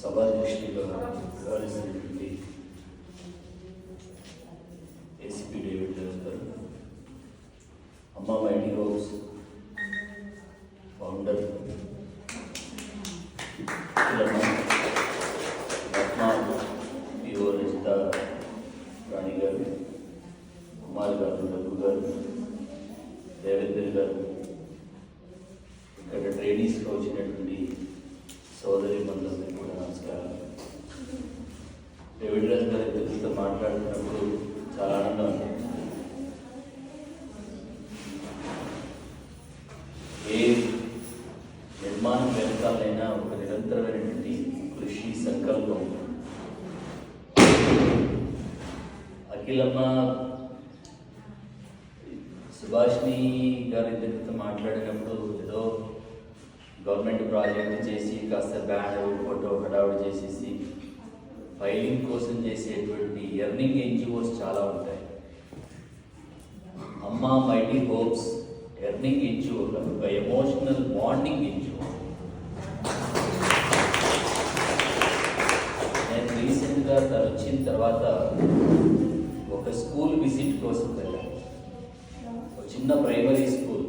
సభాధ్యక్షుడిగా వ్యవహరిస్తున్నటువంటి ACP David గారు, అమ్మా mighty hopes founder PO Rajitha Rani గారు, కుమార్ గారు, రఘు గారు, దేవేంద్ర గారు, ఇక్కడ ట్రైనీస్గా వచ్చినటువంటి సోదరి బంధువులకు కూడా నమస్కారం. డేవిడ్ రాజు గారి దగ్గరతో మాట్లాడుతున్నప్పుడు చాలా ఆనందం ఉంది. ఏ నిర్మాణం వెనకాలైనా ఒక నిరంతరమైనటువంటి కృషి సంకల్పం. అఖిలమ్మ సుభాష్ని గారి దగ్గరతో మాట్లాడినప్పుడు ఏదో గవర్నమెంట్ ప్రాజెక్ట్ చేసి కాస్త బ్యానర్ ఫోటో హడావుడి చేసేసి ఫైలింగ్ కోసం చేసేటువంటి ఎర్నింగ్ ఎన్జిఓస్ చాలా ఉంటాయి. అమ్మా మైటీ హోప్స్ ఎర్నింగ్ ఎన్జిఓ, ఒక ఎమోషనల్ బాండింగ్ ఎన్జిఓ. నేను రీసెంట్గా వచ్చిన తర్వాత ఒక స్కూల్ విజిట్ కోసం వెళ్ళాను. ఒక చిన్న ప్రైమరీ స్కూల్.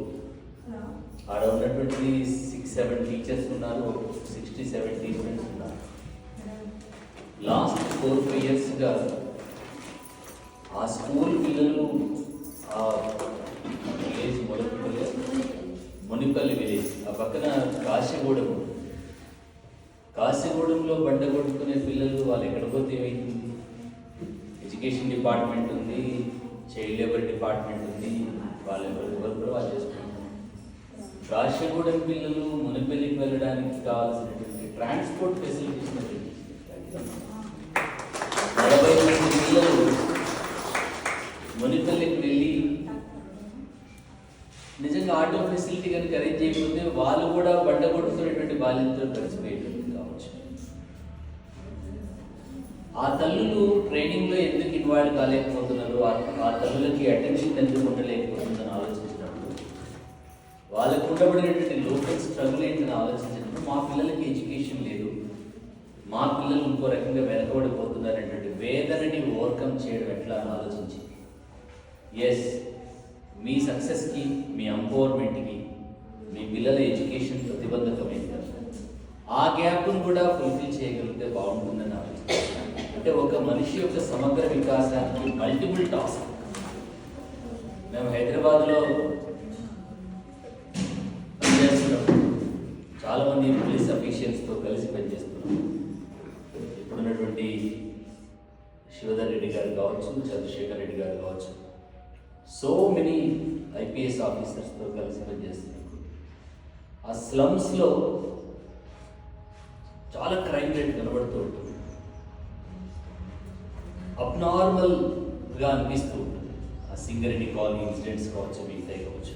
ఆడ ఉన్నటువంటి 6-7 టీచర్స్ ఉన్నారు, 60-70 స్టూడెంట్స్ ఉన్నారు. లాస్ట్ 4-5 ఇయర్స్గా ఆ స్కూల్ పిల్లలు ఆ విలేజ్ మునిపల్లి విలేజ్ ఆ పక్కన కాశీగూడెంలో బండ కొట్టుకునే పిల్లలు వాళ్ళు ఎక్కడ పోతే ఏమైంది? ఎడ్యుకేషన్ డిపార్ట్మెంట్ ఉంది, చైల్డ్ లేబర్ డిపార్ట్మెంట్ ఉంది, ఎవరు కూడా వాళ్ళు చేసుకుంటారు. కాశీగూడెం పిల్లలు మునిపల్లికి వెళ్ళడానికి కావాల్సినటువంటి ట్రాన్స్పోర్ట్ ఫెసిలిటీస్ 40 మంది పిల్లలు మునిపల్లికి వెళ్ళి నిజంగా ఆటో ఫెసిలిటీ కనుక అరేంజ్ చేయకపోతే వాళ్ళు కూడా బండ కొట్టుకునేటువంటి బాధ్యతలు కలిసిపోయేటువంటి కావచ్చు. ఆ తల్లులు ట్రైనింగ్లో ఎందుకు ఇన్వాల్వ్ కాలేకపోతున్నారు, ఆ తల్లులకి అటెన్షన్ ఎందుకు ఉండలేకపోతుందని ఆలోచించినప్పుడు, వాళ్ళకు ఉండబడినటువంటి లోకల్ స్ట్రగుల్ ఏంటని ఆలోచించినప్పుడు మా పిల్లలకి ఎడ్యుకేషన్ లేదు, మా పిల్లలు ఇంకో రకంగా వెనకబడిపోతున్నారనేటువంటి వేదనని ఓవర్కమ్ చేయడం ఎట్లా అని ఆలోచించి, ఎస్ మీ సక్సెస్కి, మీ ఎంపవర్మెంట్కి, మీ పిల్లల ఎడ్యుకేషన్ ప్రతిబంధకమైంది, ఆ గ్యాప్ను కూడా ఫుల్ఫిల్ చేయగలిగితే బాగుంటుందని ఆలోచించాను. అంటే ఒక మనిషి యొక్క సమగ్ర వికాసానికి మల్టిపుల్ టాస్క్. మేము హైదరాబాద్లో పనిచేస్తున్నాం, చాలామంది పోలీస్ అఫీషియల్స్తో కలిసి పనిచేస్తున్నాం. ఇప్పుడున్నటువంటి శివధర్ రెడ్డి గారు కావచ్చు, చంద్రశేఖర్ రెడ్డి గారు కావచ్చు, సో మెనీ ఐపీఎస్ ఆఫీసర్స్తో కలిసి పనిచేస్తున్నాం. ఆ స్లమ్స్లో చాలా క్రైమ్ రేట్ కనబడుతూ ఉంటుంది, అబ్నార్మల్గా అనిపిస్తూ ఉంటుంది. ఆ సింగరేణి కాలనీ ఇన్సిడెంట్స్ కావచ్చు, మిగతా కావచ్చు.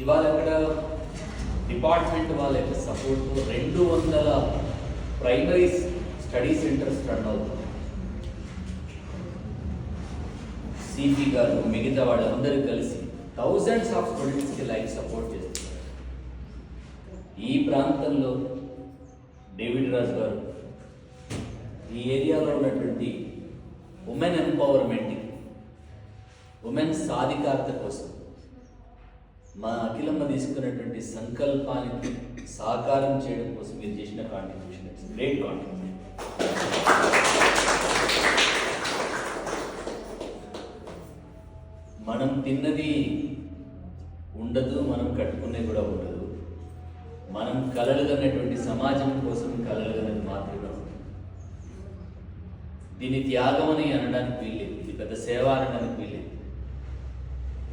ఇవాళ అక్కడ డిపార్ట్మెంట్ వాళ్ళ యొక్క సపోర్ట్తో 200 ప్రైమరీ స్టడీ సెంటర్స్ రన్ అవుతుంది. సిపి గారు మిగతా వాళ్ళందరూ కలిసి థౌజండ్స్ ఆఫ్ స్టూడెంట్స్కి లైఫ్ సపోర్ట్ చేస్తున్నారు. ఈ ప్రాంతంలో డేవిడ్ రాజు గారు ఈ ఏరియాలో ఉన్నటువంటి ఉమెన్ ఎంపవర్మెంట్కి, ఉమెన్ సాధికారత కోసం మా అఖిలమ్మ తీసుకున్నటువంటి సంకల్పానికి సాకారం చేయడం కోసం మీరు చేసిన కాంట్రిబ్యూషన్, ఇట్స్ గ్రేట్ కాంట్రిబ్యూషన్. మనం తిన్నది ఉండదు, మనం కట్టుకునేది కూడా ఉండదు. మనం కలలుగన్నటువంటి సమాజం కోసం కలలుగన్నది మాత్రమే ఉంటుంది. దీన్ని త్యాగం అని అనడానికి వీల్లేదు, ఇది పెద్ద సేవ అనడానికి వీల్లేదు,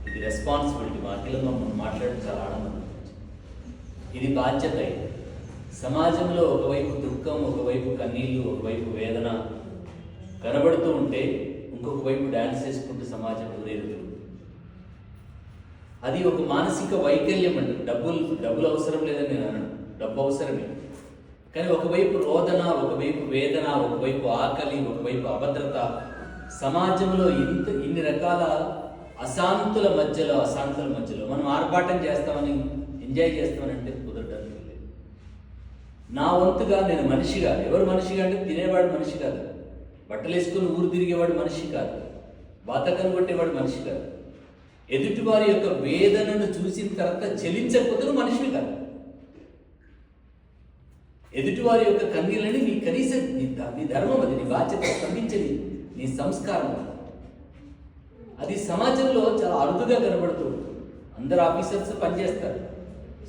ఇది రెస్పాన్సిబిలిటీ. మా అఖిలమ్మ మనం మాట్లాడడం చాలా ఆనందం. ఇది బాధ్యత. సమాజంలో ఒకవైపు దుఃఖం, ఒకవైపు కన్నీళ్ళు, ఒకవైపు వేదన కనబడుతూ ఉంటే ఇంకొక వైపు డ్యాన్స్ చేసుకుంటూ సమాజం ఉదయం. అది ఒక మానసిక వైకల్యం అండి. డబ్బులు అవసరం లేదని నేను అనను, డబ్బు అవసరమే. కానీ ఒకవైపు రోదన, ఒకవైపు వేదన, ఒకవైపు ఆకలి, ఒకవైపు అభద్రత, సమాజంలో ఇన్ని రకాల అశాంతుల మధ్యలో మనం ఆర్భాటం చేస్తామని, ఎంజాయ్ చేస్తామని అంటే కుదరడానికి లేదు. నా వంతుగా నేను మనిషిగా, ఎవరు మనిషిగా అంటే తినేవాడు మనిషి కాదు, బట్టలు వేసుకుని ఊరు తిరిగేవాడు మనిషి కాదు, బాతకం కొట్టేవాడు మనిషి కాదు, ఎదుటివారి యొక్క వేదనను చూసిన తర్వాత చలించకపోతే మనిషివి కాదు. ఎదుటివారి యొక్క కన్నీళ్ళని నీ కనీస నీ ధర్మం, అది నీ బాధ్యత, స్పందించని నీ సంస్కారం. అది సమాజంలో చాలా అరుదుగా కనబడుతుంది. అందరు ఆఫీసర్స్ పనిచేస్తారు,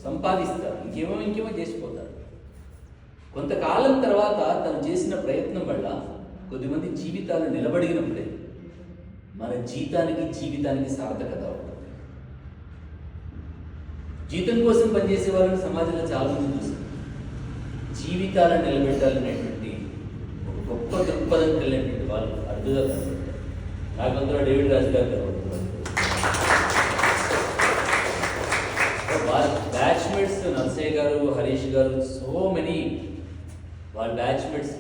సంపాదిస్తారు, ఇంకేమో చేసిపోతారు. కొంతకాలం తర్వాత తను చేసిన ప్రయత్నం వల్ల కొద్దిమంది జీవితాలు నిలబడినప్పుడే మన జీవితానికి సార్థకత ఉంటుంది. జీతం కోసం పనిచేసే వాళ్ళని సమాజంలో చాలా మంది చూస్తారు. జీవితాలను నిలబెట్టాలనేటువంటి ఒక గొప్ప దృక్పథం కలిగినటువంటి వాళ్ళు అరుదుగా కనబడతారు. నాకు అందులో డేవిడ్ రాజు గారు కనబడుతున్నారు. బ్యాచ్మేట్స్ నర్సయ్య గారు, హరీష్ గారు, సో మెనీ వాళ్ళ బ్యాచ్మేట్స్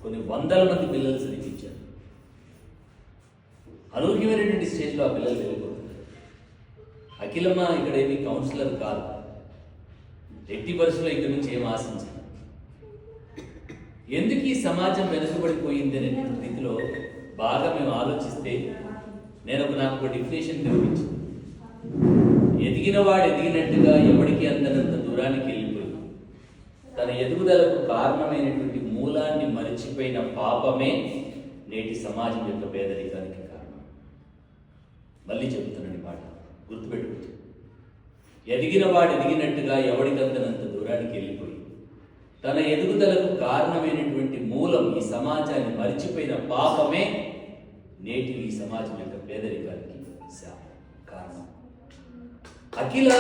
కొన్ని వందల మంది పిల్లలు చదివించారు. అనూహ్యమైనటువంటి స్టేజ్లో ఆ పిల్లలు వెళ్ళిపోతున్నారు. అఖిలమ్మ ఇక్కడ ఏమి కౌన్సిలర్ కాదు, ఎట్టి పరిస్థితుల్లో ఇక్కడ నుంచి ఏం ఆశించారు. ఎందుకు ఈ సమాజం వెనుకబడిపోయింది అనేటువంటి రీతిలో బాగా మేము ఆలోచిస్తే నాకు ఒక డిఫినేషన్ కనిపించింది. ఎదిగినవాడు ఎదిగినట్టుగా ఎవడికి అందనంత దూరానికి వెళ్ళిపోయి తన ఎదుగుదలకు కారణమైనటువంటి మూలాన్ని మరిచిపోయిన పాపమే నేటి సమాజం యొక్క పేదరికానికి కారణం. మళ్ళీ చెబుతున్నాను మాట, గుర్తుపెట్టుకుంటు. ఎదిగినవాడు ఎదిగినట్టుగా ఎవడికి అందనంత దూరానికి వెళ్ళిపోయి తన ఎదుగుదలకు కారణమైనటువంటి మూలం ఈ సమాజాన్ని మరిచిపోయిన పాపమే నేటి ఈ సమాజం యొక్క పేదరికానికి కారణం. అఖిల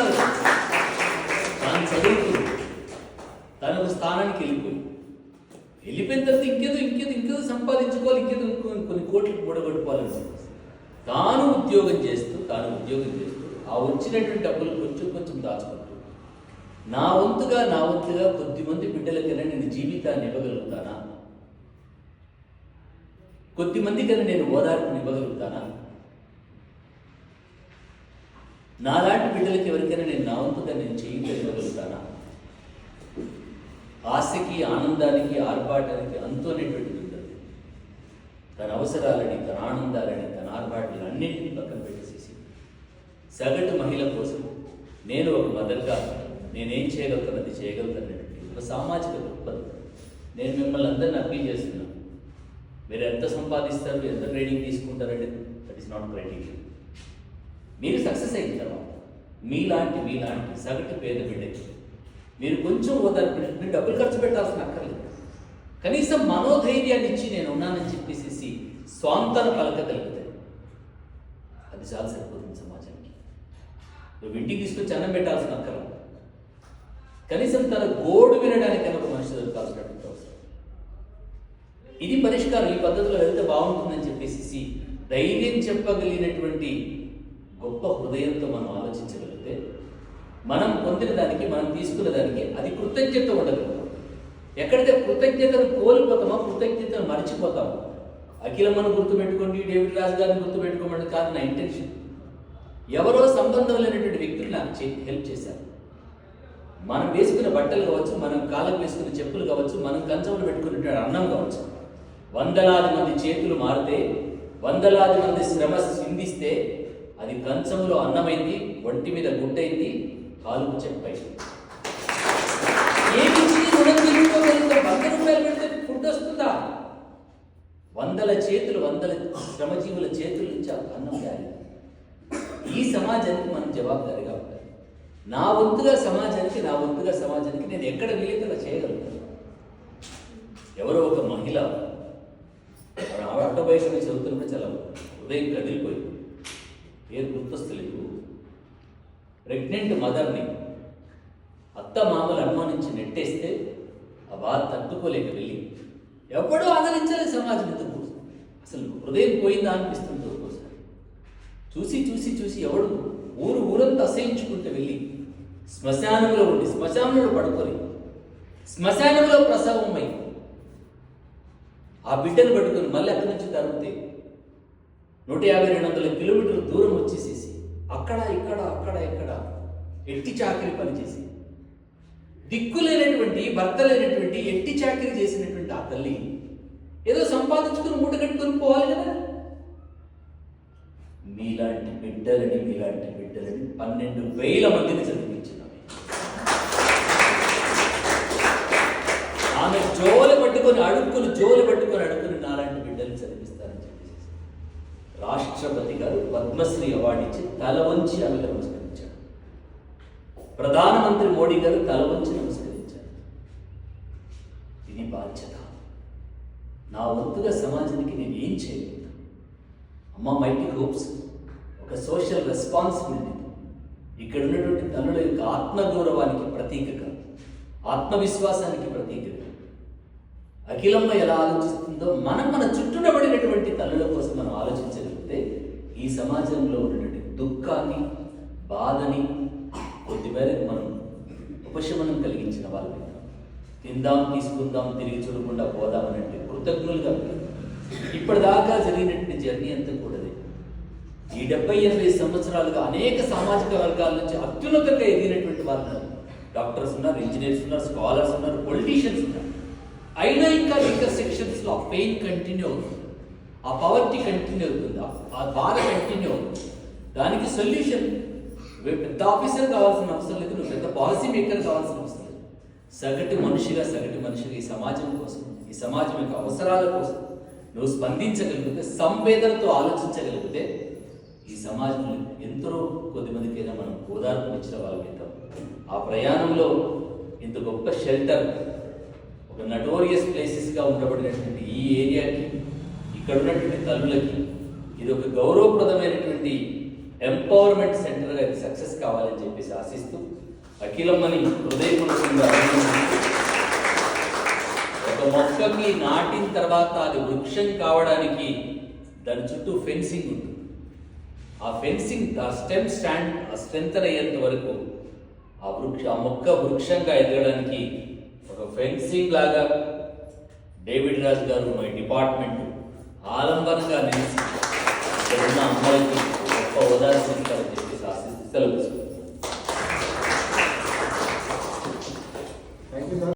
తాను చదువుతుంది, తనకు స్థానానికి వెళ్ళిపోయిన తర్వాత ఇంకేదో సంపాదించుకోవాలి, కొన్ని కోట్లకు మూడగొట్టుకోవాలని తాను ఉద్యోగం చేస్తూ ఆ వచ్చినటువంటి డబ్బులు కొంచెం దాచుకుంటూ నా వంతుగా కొద్దిమంది బిడ్డలకైనా నేను జీవితాన్ని ఇవ్వగలుగుతానా, కొద్దిమందికైనా నేను ఓదార్పుని ఇవ్వగలుగుతానా, నాలాంటి బిడ్డలకి ఎవరికైనా నేను నా వంతుగా నేను ఇవ్వగలుగుతానా. ఆశకి, ఆనందానికి, ఆర్భాటానికి అంతోనేటువంటి ఉంటుంది. తన అవసరాలని, తన ఆనందాలని, తన ఆర్భాటాలను అన్నింటినీ పక్కన పెట్టేసేసి సగటు మహిళ కోసం నేను ఒక మదర్గా నేనేం చేయగలుగుతానది చేయగలుగుతానటువంటి ఒక సామాజిక దృక్పథం. నేను మిమ్మల్ని అందరినీ అప్పీల్ చేస్తున్నాను. మీరు ఎంత సంపాదిస్తారు, ఎంత ట్రైనింగ్ తీసుకుంటారంటే దట్ ఈస్ నాట్ క్రైటీరియా. మీరు సక్సెస్ అయిన తర్వాత మీలాంటి సగటు పేద బిడ్డకి మీరు కొంచెం ఓదార్పు, మీరు డబ్బులు ఖర్చు పెట్టాల్సిన అక్కర్లేదు. కనీసం మనోధైర్యాన్ని ఇచ్చి నేను ఉన్నానని చెప్పేసి స్వాంతన పలకగలిగితే అది చాలా సరిపోతుంది సమాజానికి. నువ్వు ఇంటికి తీసుకొచ్చి అన్నం పెట్టాల్సిన అక్కర్లేదు. కనీసం తన గోడు వినడానికైనా ఒక మనిషి దొరకాల్సినటువంటి అవసరం. ఇది పరిష్కారం. ఈ పద్ధతిలో వెళ్తే బాగుంటుందని చెప్పేసి ధైర్యం చెప్పగలిగినటువంటి గొప్ప హృదయంతో మనం ఆలోచించగలిగితే మనం పొందిన దానికి, మనం తీసుకున్న దానికి అది కృతజ్ఞత ఉండగలుగుతాం. ఎక్కడైతే కృతజ్ఞతను కోల్పోతామో, కృతజ్ఞతను మర్చిపోతాము. అఖిలమ్మను గుర్తుపెట్టుకోండి, డేవిడ్ రాజు గారిని గుర్తుపెట్టుకోమండి కాదు నా ఇంటెన్షన్. ఎవరో సంబంధం లేనటువంటి వ్యక్తులు నాకు హెల్ప్ చేశారు. మనం వేసుకున్న బట్టలు కావచ్చు, మనం కాళ్ళకు వేసుకున్న చెప్పులు కావచ్చు, మనం కంచంలో పెట్టుకున్నటువంటి అన్నం కావచ్చు, వందలాది మంది చేతులు మారితే, వందలాది మంది శ్రమ సిందిస్తే అది కంచంలో అన్నమైంది, ఒంటి మీద గుడ్డైంది, కాలుకు చెప్పైంది. ఏమి ₹100 పెడితే ఫుడ్ వస్తుందా? వందల శ్రమజీవుల చేతుల నుంచి అన్నం గాలి. ఈ సమాజానికి మనం జవాబుదారీగా ఉండాలి. నా వంతుగా సమాజానికి నేను ఎక్కడ వీలైతే అలా చేయగలుగుతాను. ఎవరో ఒక మహిళ ఆటోబయోగ్రఫీ చదువుతున్నప్పుడు చాలా హృదయం కదిలిపోయింది. పేరు గుర్తొస్తలేదు. ప్రెగ్నెంట్ మదర్ని అత్త మామలు అనుమానించి నెట్టేస్తే ఆ బాధ తట్టుకోలేక వెళ్ళి ఎవడో ఆదరించాలి సమాజం. ఎందుకు అసలు హృదయం పోయిందా అనిపిస్తుంది ఒక్కోసారి. చూసి ఎవడు ఊరంతా అసహించుకుంటూ వెళ్ళి శ్మశానంలో ఉండి, శ్మశానంలో పడుకొని, శ్మశానంలో ప్రసవమై ఆ బిడ్డను పట్టుకొని మళ్ళీ అక్కడి నుంచి తరిగితే 150-200 కిలోమీటర్ల దూరం వచ్చేసేసి అక్కడ ఇక్కడ ఎట్టి చాకరీ పనిచేసి దిక్కులేనటువంటి, భర్త లేనటువంటి, ఎట్టి చాకరీ చేసినటువంటి ఆ తల్లి ఏదో సంపాదించుకుని మూట కట్టుకుని పోవాలి కదా. మీలాంటి బిడ్డలని 12,000 మందిని చదివించిన ఆమె జోలు పట్టుకొని అడుక్కుని నాలాంటి బిడ్డల్ని చదివిస్తారని చెప్పేసి రాష్ట్రపతి గారు పద్మశ్రీ అవార్డు ఇచ్చి తల వంచి ఆమెకు నమస్కరించాడు. ప్రధానమంత్రి మోడీ గారు తల వంచి నమస్కరించారు. ఇది బాధ్యత. నా వంతుగా సమాజానికి నేను ఏం చేయలేదు. అమ్మ మైటీ హోప్స్ ఒక సోషల్ రెస్పాన్సిబిలిటీ ఇక్కడ ఉన్నటువంటి తల్లుల యొక్క ఆత్మగౌరవానికి ప్రతీకగా, ఆత్మవిశ్వాసానికి ప్రతీకగా అఖిలమ్మ ఎలా ఆలోచిస్తుందో మన చుట్టూనబడినటువంటి తల్లుల కోసం మనం ఆలోచించగలిగితే ఈ సమాజంలో ఉన్నటువంటి దుఃఖాన్ని, బాధని కొద్దిమేరకు మనం ఉపశమనం కలిగించిన వాళ్ళు. తిందాం, తీసుకుందాం, తిరిగి చూడకుండా పోదామనంటే కృతజ్ఞులుగా ఇప్పటిదాకా జరిగినటువంటి జర్నీ అంతా కూడా ఈ 70-80 సంవత్సరాలుగా అనేక సామాజిక వర్గాల నుంచి అత్యున్నతంగా ఎదిగినటువంటి వాళ్ళు డాక్టర్స్ ఉన్నారు, ఇంజనీర్స్ ఉన్నారు, స్కాలర్స్ ఉన్నారు, పొలిటీషియన్స్ ఉన్నారు. అయినా ఇంకా ఇంటర్సెక్షన్స్లో ఆ పెయిన్ కంటిన్యూ అవుతుంది, ఆ పవర్టీ కంటిన్యూ అవుతుంది, ఆ బాధ కంటిన్యూ అవుతుంది. దానికి సొల్యూషన్ పెద్ద ఆఫీసర్ కావాల్సిన అవసరం లేదు, నువ్వు పెద్ద పాలసీ మేకర్ కావాల్సిన అవసరం లేదు. సగటు మనిషిగా ఈ సమాజం కోసం, ఈ సమాజం యొక్క అవసరాల కోసం నువ్వు స్పందించగలిగితే, సంవేదనతో ఆలోచించగలిగితే ఈ సమాజంలో ఎంతో కొద్దిమందికైనా మనం ఓదార్పునిచ్చిన వాళ్ళైతాం. ఆ ప్రయాణంలో ఇంత గొప్ప షెల్టర్, ఒక నటోరియస్ ప్లేసెస్గా ఉండబడినటువంటి ఈ ఏరియాకి, ఇక్కడ ఉన్నటువంటి తల్లులకి ఇది ఒక గౌరవప్రదమైనటువంటి ఎంపవర్మెంట్ సెంటర్గా ఇది సక్సెస్ కావాలని చెప్పేసి ఆశిస్తూ అఖిలమ్మని హృదయపూర్వకంగా ఒక మొక్కకి నాటిన తర్వాత అది వృక్షం కావడానికి దాని చుట్టూ ఫెన్సింగ్ ఉంటుంది. ఆ ఫెన్సింగ్, ఆ స్ట్రెంత్ అయ్యేంత వరకు ఆ మొక్క వృక్షంగా ఎదగడానికి ఒక ఫెన్సింగ్ లాగా డేవిడ్ రాజు గారు, మై డిపార్ట్మెంట్ ఆలంబనంగా నిలిచి ఇక్కడ ఉన్న అమ్మాయికి